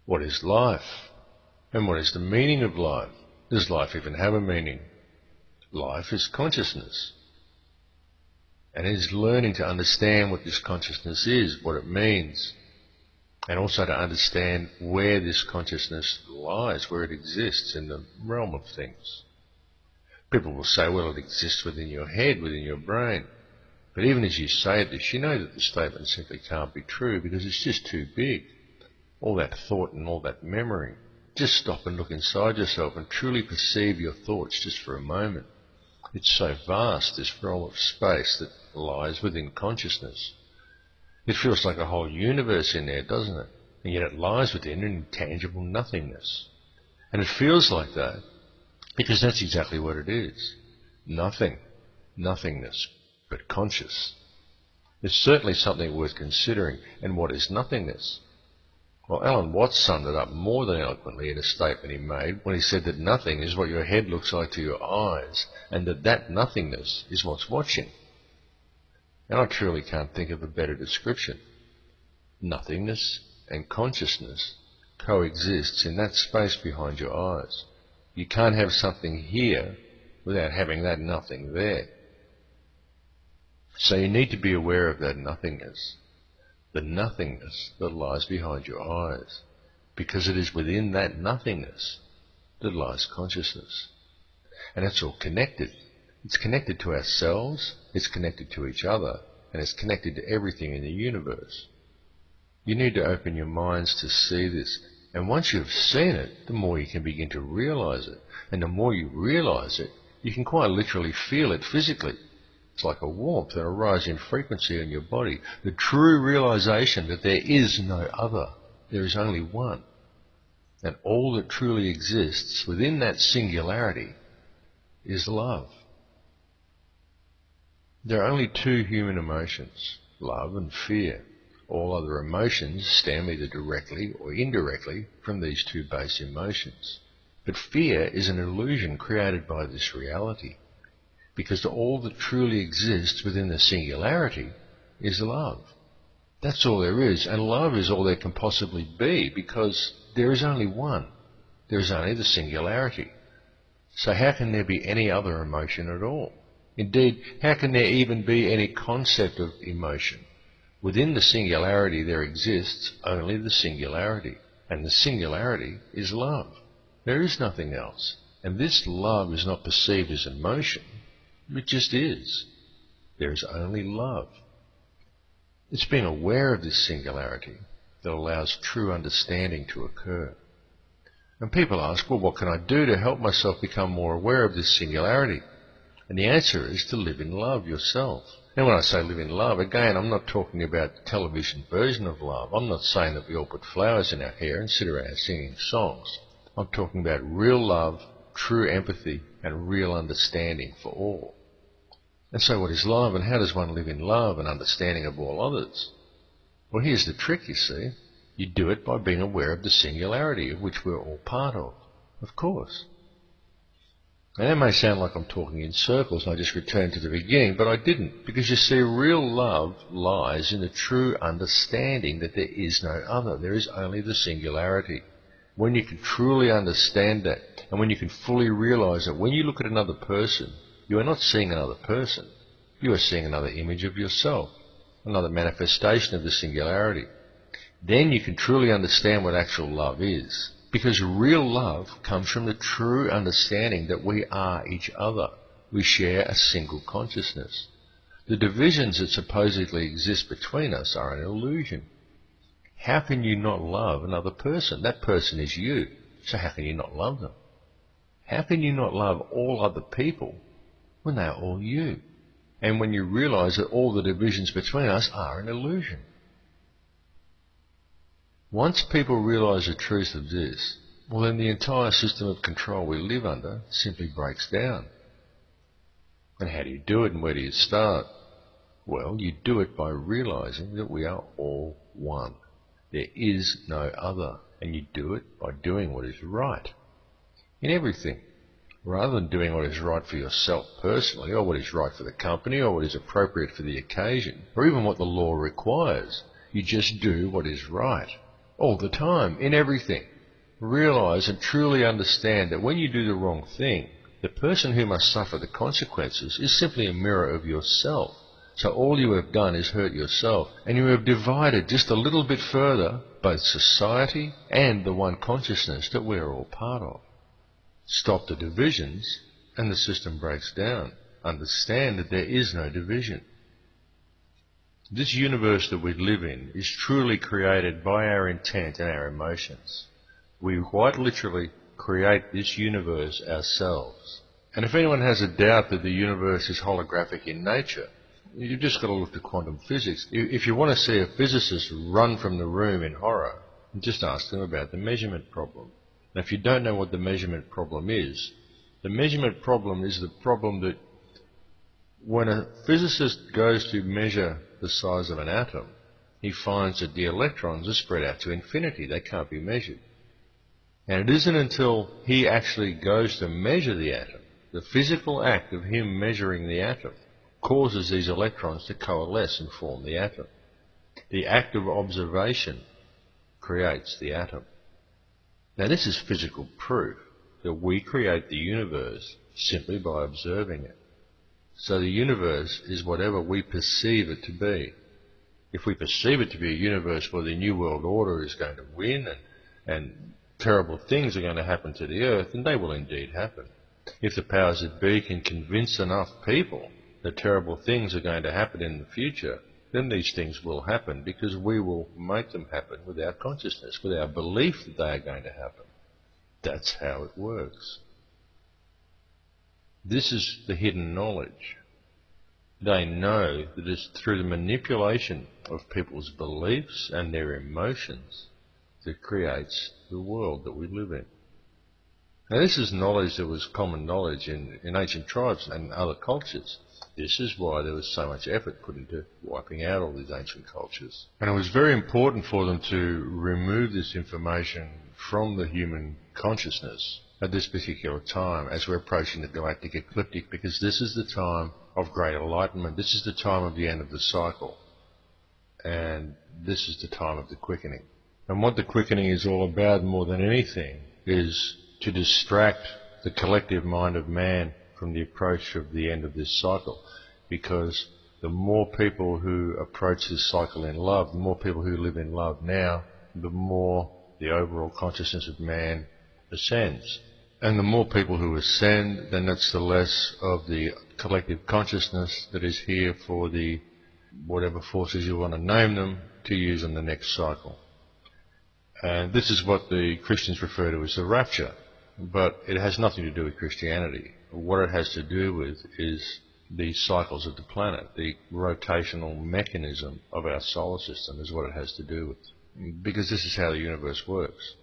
What is life? And what is the meaning of life? Does life even have a meaning? Life is consciousness. And it is learning to understand what this consciousness is, what it means, and also to understand where this consciousness lies, where it exists in the realm of things. People will say, well, it exists within your head, within your brain. But even as you say this, you know that the statement simply can't be true because it's just too big. All that thought and all that memory. Just stop and look inside yourself and truly perceive your thoughts just for a moment. It's so vast, this realm of space that lies within consciousness. It feels like a whole universe in there, doesn't it? And yet it lies within an intangible nothingness. And it feels like that because that's exactly what it is. Nothing. Nothingness. But conscious. It's certainly something worth considering. And what is nothingness? Well, Alan Watts summed it up more than eloquently in a statement he made when he said that nothing is what your head looks like to your eyes, and that nothingness is what's watching. And I truly can't think of a better description. Nothingness and consciousness coexists in that space behind your eyes. You can't have something here without having that nothing there. So you need to be aware of that nothingness. The nothingness that lies behind your eyes, because it is within that nothingness that lies consciousness. And it's all connected. It's connected to ourselves, it's connected to each other, and it's connected to everything in the universe. You need to open your minds to see this, and once you've seen it, the more you can begin to realize it. And the more you realize it, you can quite literally feel it physically. It's like a warmth and a rise in frequency in your body. The true realization that there is no other. There is only one. And all that truly exists within that singularity is love. There are only two human emotions, love and fear. All other emotions stem either directly or indirectly from these two base emotions. But fear is an illusion created by this reality. Because all that truly exists within the singularity is love. That's all there is, and love is all there can possibly be, because there is only one. There is only the singularity. So how can there be any other emotion at all? Indeed, how can there even be any concept of emotion? Within the singularity there exists only the singularity, and the singularity is love. There is nothing else, and this love is not perceived as emotion. It just is. There is only love. It's being aware of this singularity that allows true understanding to occur. And people ask, well, what can I do to help myself become more aware of this singularity? And the answer is to live in love yourself. And when I say live in love, again, I'm not talking about the television version of love. I'm not saying that we all put flowers in our hair and sit around singing songs. I'm talking about real love, true empathy, and real understanding for all. And so what is love, and how does one live in love and understanding of all others? Well, here's the trick, you see. You do it by being aware of the singularity of which we're all part of course. Now that may sound like I'm talking in circles and I just returned to the beginning, but I didn't, because you see, real love lies in the true understanding that there is no other. There is only the singularity. When you can truly understand that, and when you can fully realize that when you look at another person, you are not seeing another person. You are seeing another image of yourself, another manifestation of the singularity. Then you can truly understand what actual love is. Because real love comes from the true understanding that we are each other. We share a single consciousness. The divisions that supposedly exist between us are an illusion. How can you not love another person? That person is you. So how can you not love them? How can you not love all other people when they are all you? And when you realize that all the divisions between us are an illusion. Once people realize the truth of this, well, then the entire system of control we live under simply breaks down. And how do you do it, and where do you start? Well, you do it by realizing that we are all one. There is no other, and you do it by doing what is right in everything. Rather than doing what is right for yourself personally, or what is right for the company, or what is appropriate for the occasion, or even what the law requires, you just do what is right. all the time, in everything. Realize and truly understand that when you do the wrong thing, the person who must suffer the consequences is simply a mirror of yourself. So all you have done is hurt yourself, and you have divided just a little bit further both society and the one consciousness that we are all part of. Stop the divisions and the system breaks down. Understand that there is no division. This universe that we live in is truly created by our intent and our emotions. We quite literally create this universe ourselves. And if anyone has a doubt that the universe is holographic in nature, you've just got to look to quantum physics. If you want to see a physicist run from the room in horror, just ask them about the measurement problem. Now, if you don't know what the measurement problem is the problem that when a physicist goes to measure the size of an atom, he finds that the electrons are spread out to infinity. They can't be measured. And it isn't until he actually goes to measure the atom, the physical act of him measuring the atom, causes these electrons to coalesce and form the atom. The act of observation creates the atom. Now this is physical proof that we create the universe simply by observing it. So the universe is whatever we perceive it to be. If we perceive it to be a universe where the New World Order is going to win and terrible things are going to happen to the earth, and they will indeed happen. If the powers that be can convince enough people that terrible things are going to happen in the future, then these things will happen because we will make them happen with our consciousness, with our belief that they are going to happen. That's how it works. This is the hidden knowledge. They know that it's through the manipulation of people's beliefs and their emotions that creates the world that we live in. Now this is knowledge that was common knowledge in ancient tribes and other cultures. This is why there was so much effort put into wiping out all these ancient cultures. And it was very important for them to remove this information from the human consciousness at this particular time as we're approaching the galactic ecliptic, because this is the time of great enlightenment. This is the time of the end of the cycle. And this is the time of the quickening. And what the quickening is all about more than anything is to distract the collective mind of man from the approach of the end of this cycle. Because the more people who approach this cycle in love, the more people who live in love now, the more the overall consciousness of man ascends. And the more people who ascend, then that's the less of the collective consciousness that is here for the whatever forces you want to name them to use in the next cycle. And this is what the Christians refer to as the rapture. But it has nothing to do with Christianity. What it has to do with is the cycles of the planet. The rotational mechanism of our solar system is what it has to do with. Because this is how the universe works.